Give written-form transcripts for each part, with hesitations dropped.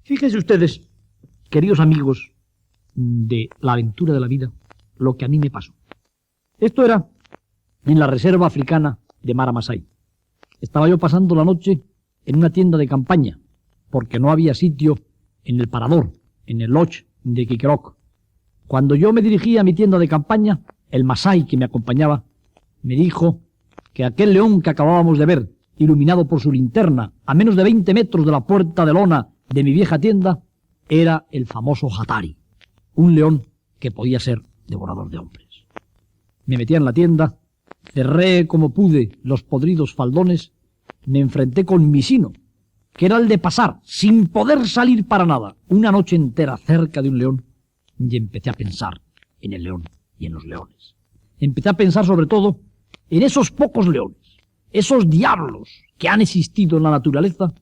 Fíjense ustedes, queridos amigos de la aventura de la vida, lo que a mí me pasó. Esto era en la reserva africana de Mara Masai. Estaba yo pasando la noche en una tienda de campaña, porque no había sitio en el parador, en el lodge de Kikerok. Cuando yo me dirigía a mi tienda de campaña, el Masai que me acompañaba me dijo que aquel león que acabábamos de ver, iluminado por su linterna, a menos de 20 metros de la puerta de lona de mi vieja tienda, era el famoso Hatari, un león que podía ser devorador de hombres. Me metí en la tienda, cerré como pude los podridos faldones, me enfrenté con mi sino, que era el de pasar, sin poder salir para nada, una noche entera cerca de un león, y empecé a pensar en el león y en los leones. Empecé a pensar sobre todo en esos pocos leones, esos diablos que han existido en la naturaleza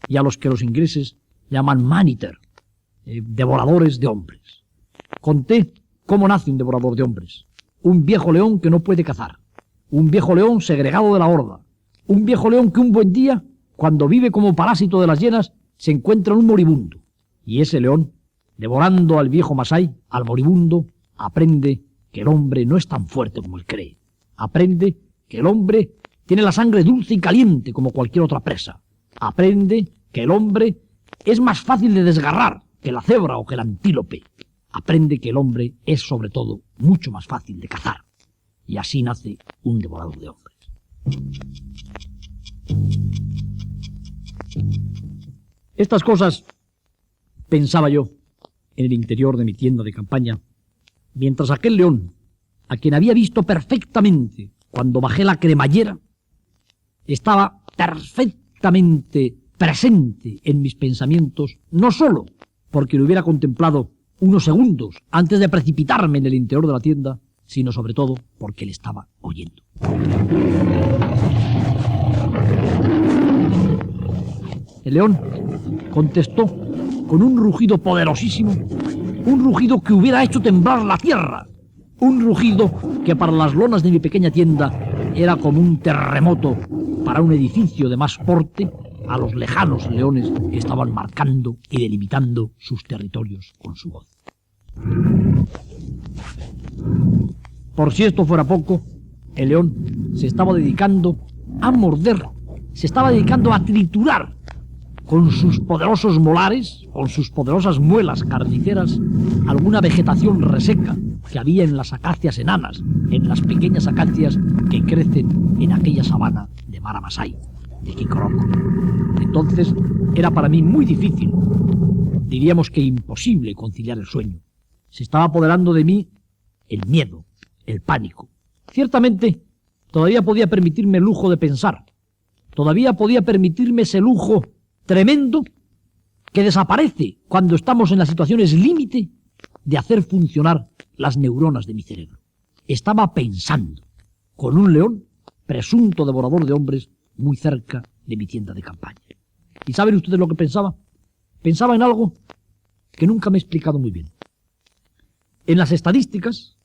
y a los que los ingleses llaman man-eater, devoradores de hombres. Conté cómo nace un devorador de hombres. Un viejo león que no puede cazar, un viejo león segregado de la horda, un viejo león que un buen día, cuando vive como parásito de las hienas, se encuentra en un moribundo. Y ese león, devorando al viejo Masai, al moribundo, aprende que el hombre no es tan fuerte como él cree. Aprende que el hombre tiene la sangre dulce y caliente como cualquier otra presa. Aprende que el hombre es más fácil de desgarrar que la cebra o que el antílope. Aprende que el hombre es, sobre todo, mucho más fácil de cazar. Y así nace un devorador de hombres. Estas cosas pensaba yo en el interior de mi tienda de campaña, mientras aquel león, a quien había visto perfectamente cuando bajé la cremallera, estaba perfectamente presente en mis pensamientos, no solo porque lo hubiera contemplado unos segundos antes de precipitarme en el interior de la tienda, sino sobre todo porque le estaba oyendo. El león contestó con un rugido poderosísimo, un rugido que hubiera hecho temblar la tierra, un rugido que para las lonas de mi pequeña tienda era como un terremoto para un edificio de más porte, a los lejanos leones que estaban marcando y delimitando sus territorios con su voz. Por si esto fuera poco, el león se estaba dedicando a morder, se estaba dedicando a triturar con sus poderosos molares, con sus poderosas muelas carniceras, alguna vegetación reseca que había en las acacias enanas, en las pequeñas acacias que crecen en aquella sabana de Mara Masai, de Kikerok. Entonces era para mí muy difícil, diríamos que imposible, conciliar el sueño. Se estaba apoderando de mí el miedo, el pánico. Ciertamente, todavía podía permitirme el lujo de pensar. Todavía podía permitirme ese lujo tremendo que desaparece cuando estamos en las situaciones límite de hacer funcionar las neuronas de mi cerebro. Estaba pensando con un león, presunto devorador de hombres, muy cerca de mi tienda de campaña. ¿Y saben ustedes lo que pensaba? Pensaba en algo que nunca me he explicado muy bien. En las estadísticas,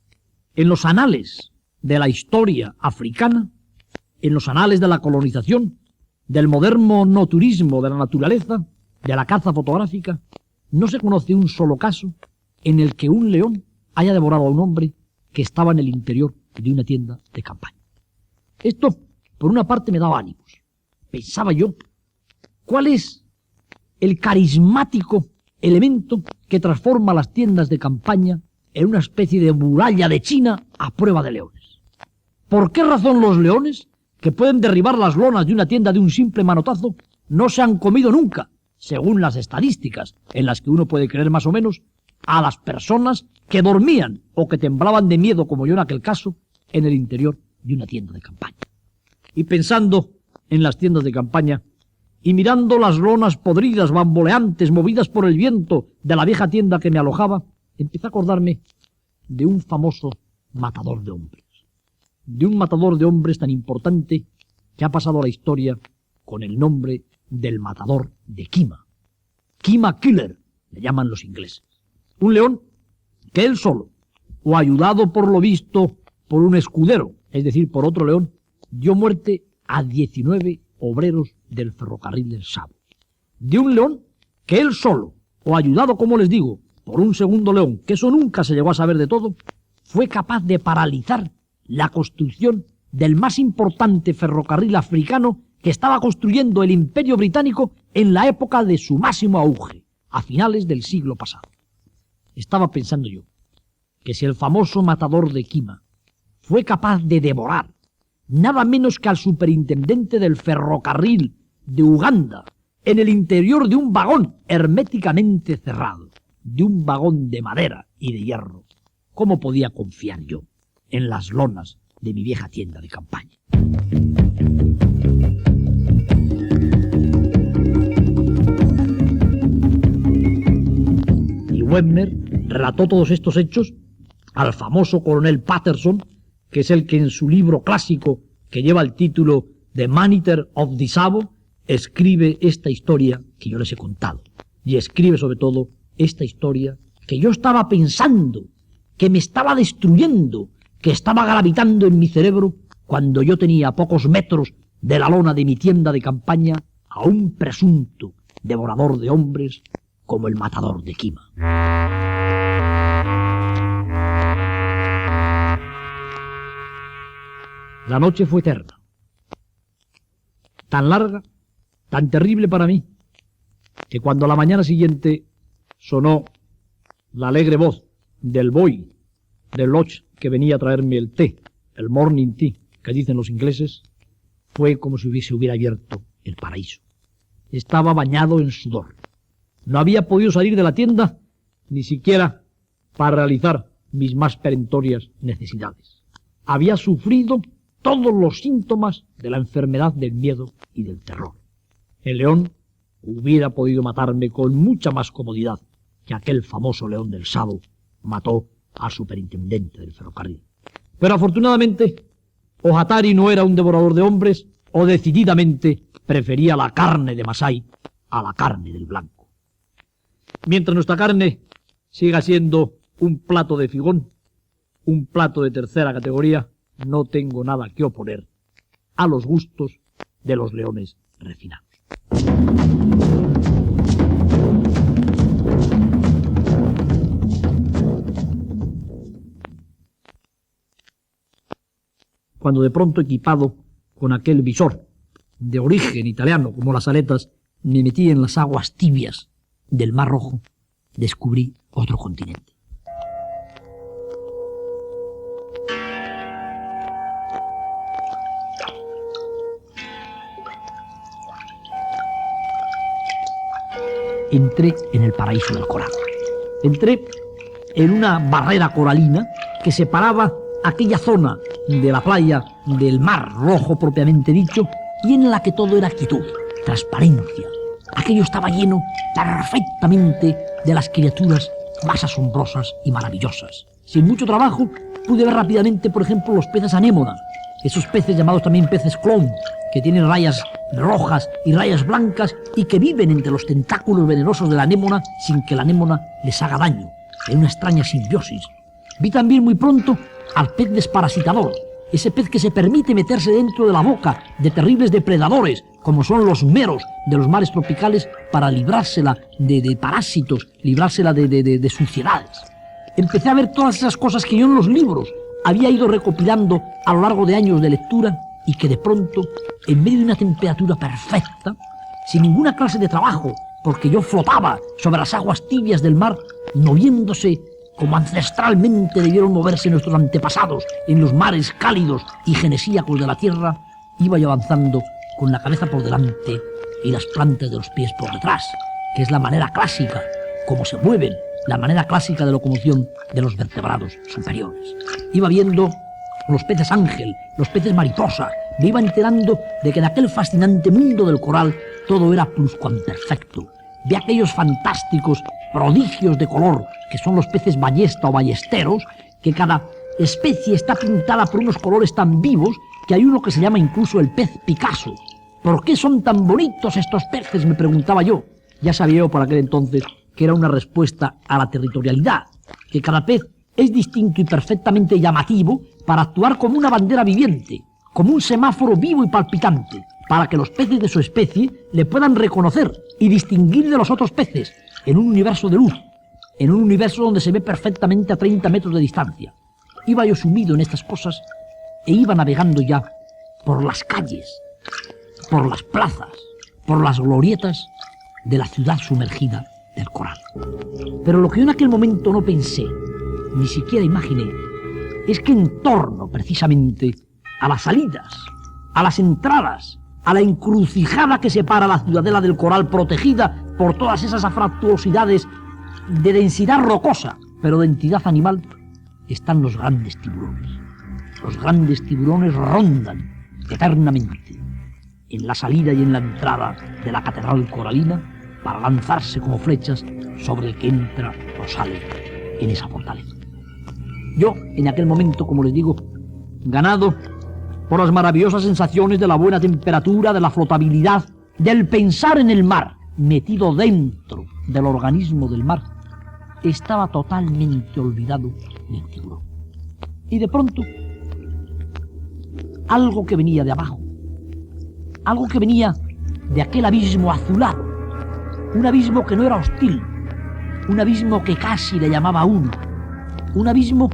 en los anales de la historia africana, en los anales de la colonización, del moderno no-turismo de la naturaleza, de la caza fotográfica, no se conoce un solo caso en el que un león haya devorado a un hombre que estaba en el interior de una tienda de campaña. Esto, por una parte, me daba ánimos. Pensaba yo, ¿cuál es el carismático elemento que transforma las tiendas de campaña en una especie de muralla de China a prueba de leones? ¿Por qué razón los leones, que pueden derribar las lonas de una tienda de un simple manotazo, no se han comido nunca, según las estadísticas, en las que uno puede creer más o menos, a las personas que dormían o que temblaban de miedo, como yo en aquel caso, en el interior de una tienda de campaña? Y pensando en las tiendas de campaña, y mirando las lonas podridas, bamboleantes, movidas por el viento de la vieja tienda que me alojaba, empecé a acordarme de un famoso matador de hombres. De un matador de hombres tan importante que ha pasado a la historia con el nombre del matador de Kima. Kima Killer, le llaman los ingleses. Un león que él solo, o ayudado por lo visto por un escudero, es decir, por otro león, dio muerte a 19 obreros del ferrocarril del Sabo. De un león que él solo, o ayudado, como les digo, por un segundo león, que eso nunca se llegó a saber de todo, fue capaz de paralizar la construcción del más importante ferrocarril africano que estaba construyendo el Imperio Británico en la época de su máximo auge, a finales del siglo pasado. Estaba pensando yo que si el famoso matador de Quima fue capaz de devorar nada menos que al superintendente del ferrocarril de Uganda en el interior de un vagón herméticamente cerrado, de un vagón de madera y de hierro, ¿cómo podía confiar yo en las lonas de mi vieja tienda de campaña? Y Webner relató todos estos hechos al famoso coronel Patterson, que es el que en su libro clásico que lleva el título de Manager of the Savo escribe esta historia que yo les he contado, y escribe sobre todo esta historia que yo estaba pensando, que me estaba destruyendo, que estaba gravitando en mi cerebro cuando yo tenía a pocos metros de la lona de mi tienda de campaña a un presunto devorador de hombres como el matador de Quima. La noche fue eterna, tan larga, tan terrible para mí, que cuando a la mañana siguiente sonó la alegre voz del boy del lodge que venía a traerme el té, el morning tea, que dicen los ingleses, fue como si se hubiera abierto el paraíso. Estaba bañado en sudor. No había podido salir de la tienda ni siquiera para realizar mis más perentorias necesidades. Había sufrido todos los síntomas de la enfermedad del miedo y del terror. El león hubiera podido matarme con mucha más comodidad que aquel famoso león del Savo mató al superintendente del ferrocarril. Pero afortunadamente, o Hatari no era un devorador de hombres, o decididamente prefería la carne de Masái a la carne del blanco. Mientras nuestra carne siga siendo un plato de figón, un plato de tercera categoría, no tengo nada que oponer a los gustos de los leones refinados. Cuando de pronto, equipado con aquel visor de origen italiano como las aletas, me metí en las aguas tibias del Mar Rojo, descubrí otro continente. Entré en el paraíso del coral. Entré en una barrera coralina que separaba aquella zona de la playa del Mar Rojo propiamente dicho, y en la que todo era quietud, transparencia. Aquello estaba lleno perfectamente de las criaturas más asombrosas y maravillosas. Sin mucho trabajo pude ver rápidamente, por ejemplo, los peces anémona, esos peces llamados también peces clown, que tienen rayas rojas y rayas blancas y que viven entre los tentáculos venenosos de la anémona sin que la anémona les haga daño, en una extraña simbiosis. Vi también muy pronto al pez desparasitador, ese pez que se permite meterse dentro de la boca de terribles depredadores, como son los meros de los mares tropicales, para librársela de parásitos, librársela de suciedades. Empecé a ver todas esas cosas que yo en los libros había ido recopilando a lo largo de años de lectura y que de pronto, en medio de una temperatura perfecta, sin ninguna clase de trabajo, porque yo flotaba sobre las aguas tibias del mar, moviéndose como ancestralmente debieron moverse nuestros antepasados en los mares cálidos y genesíacos de la tierra, iba yo avanzando con la cabeza por delante y las plantas de los pies por detrás, que es la manera clásica como se mueven, la manera clásica de locomoción de los vertebrados superiores. Iba viendo los peces ángel, los peces mariposa, me iba enterando de que en aquel fascinante mundo del coral todo era pluscuamperfecto. Vi aquellos fantásticos prodigios de color que son los peces ballesta o ballesteros, que cada especie está pintada por unos colores tan vivos que hay uno que se llama incluso el pez Picasso. ¿Por qué son tan bonitos estos peces?, me preguntaba yo. Ya sabía yo por aquel entonces que era una respuesta a la territorialidad, que cada pez es distinto y perfectamente llamativo para actuar como una bandera viviente, como un semáforo vivo y palpitante, para que los peces de su especie le puedan reconocer y distinguir de los otros peces en un universo de luz, en un universo donde se ve perfectamente a 30 metros de distancia. Iba yo sumido en estas cosas e iba navegando ya por las calles, por las plazas, por las glorietas de la ciudad sumergida del coral. Pero lo que yo en aquel momento no pensé, ni siquiera imaginé, es que en torno precisamente a las salidas, a las entradas, a la encrucijada que separa la ciudadela del coral, protegida por todas esas afractuosidades de densidad rocosa, pero de entidad animal, están los grandes tiburones. Los grandes tiburones rondan eternamente en la salida y en la entrada de la catedral coralina para lanzarse como flechas sobre el que entra o sale en esa fortaleza. Yo, en aquel momento, como les digo, ganado por las maravillosas sensaciones de la buena temperatura, de la flotabilidad, del pensar en el mar, metido dentro del organismo del mar, estaba totalmente olvidado del tiburón. Y de pronto, algo que venía de abajo, algo que venía de aquel abismo azulado, un abismo que no era hostil, un abismo que casi le llamaba a uno, un abismo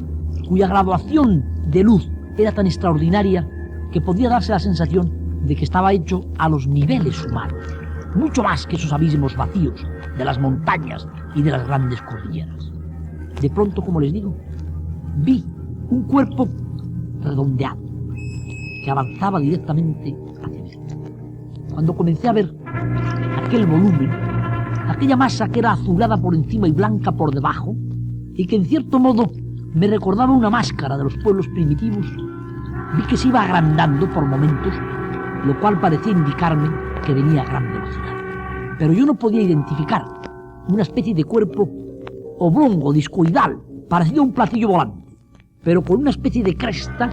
cuya graduación de luz era tan extraordinaria que podía darse la sensación de que estaba hecho a los niveles humanos, mucho más que esos abismos vacíos de las montañas y de las grandes cordilleras. De pronto, como les digo, vi un cuerpo redondeado que avanzaba directamente hacia mí. Cuando comencé a ver aquel volumen, aquella masa que era azulada por encima y blanca por debajo, y que en cierto modo me recordaba una máscara de los pueblos primitivos, vi que se iba agrandando por momentos, lo cual parecía indicarme que venía a gran velocidad. Pero yo no podía identificar una especie de cuerpo oblongo, discoidal, parecido a un platillo volante, pero con una especie de cresta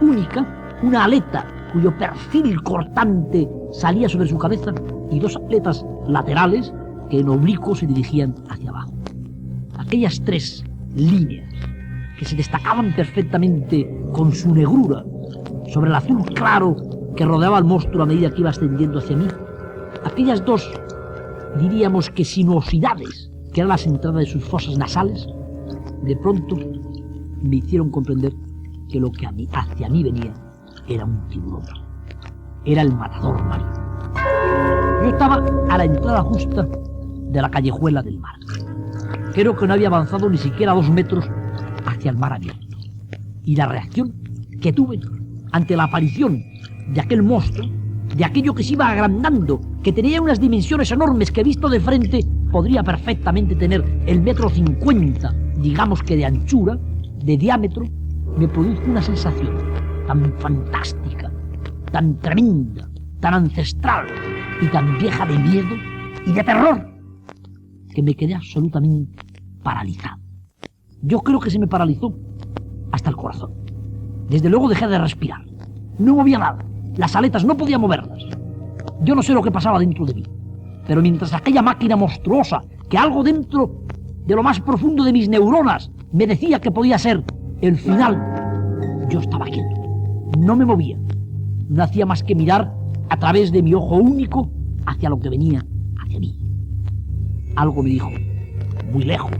única, una aleta cuyo perfil cortante salía sobre su cabeza y dos aletas laterales que en oblicuo se dirigían hacia abajo. Aquellas tres líneas que se destacaban perfectamente con su negrura sobre el azul claro que rodeaba al monstruo a medida que iba ascendiendo hacia mí, aquellas dos, diríamos que sinuosidades, que eran las entradas de sus fosas nasales, de pronto me hicieron comprender que lo que hacia mí venía era un tiburón, era el matador marino. Yo estaba a la entrada justa de la callejuela del mar. Creo que no había avanzado ni siquiera 2 metros hacia el mar abierto. Y la reacción que tuve ante la aparición de aquel monstruo, de aquello que se iba agrandando, que tenía unas dimensiones enormes que visto de frente podría perfectamente tener el 1,50 m, digamos que de anchura, de diámetro, me produjo una sensación tan fantástica, tan tremenda, tan ancestral y tan vieja de miedo y de terror, que me quedé absolutamente paralizado. Yo creo que se me paralizó hasta el corazón. Desde luego dejé de respirar. No movía nada. Las aletas no podía moverlas. Yo no sé lo que pasaba dentro de mí, pero mientras aquella máquina monstruosa, que algo dentro de lo más profundo de mis neuronas me decía que podía ser el final, yo estaba quieto. No me movía. No hacía más que mirar a través de mi ojo único hacia lo que venía hacia mí. Algo me dijo, muy lejos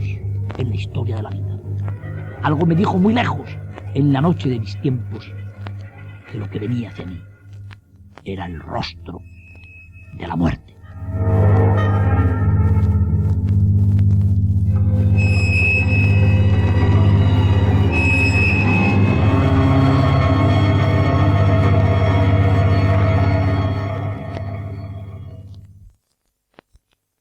en la historia de la vida. Algo me dijo muy lejos en la noche de mis tiempos, que lo que venía hacia mí era el rostro de la muerte.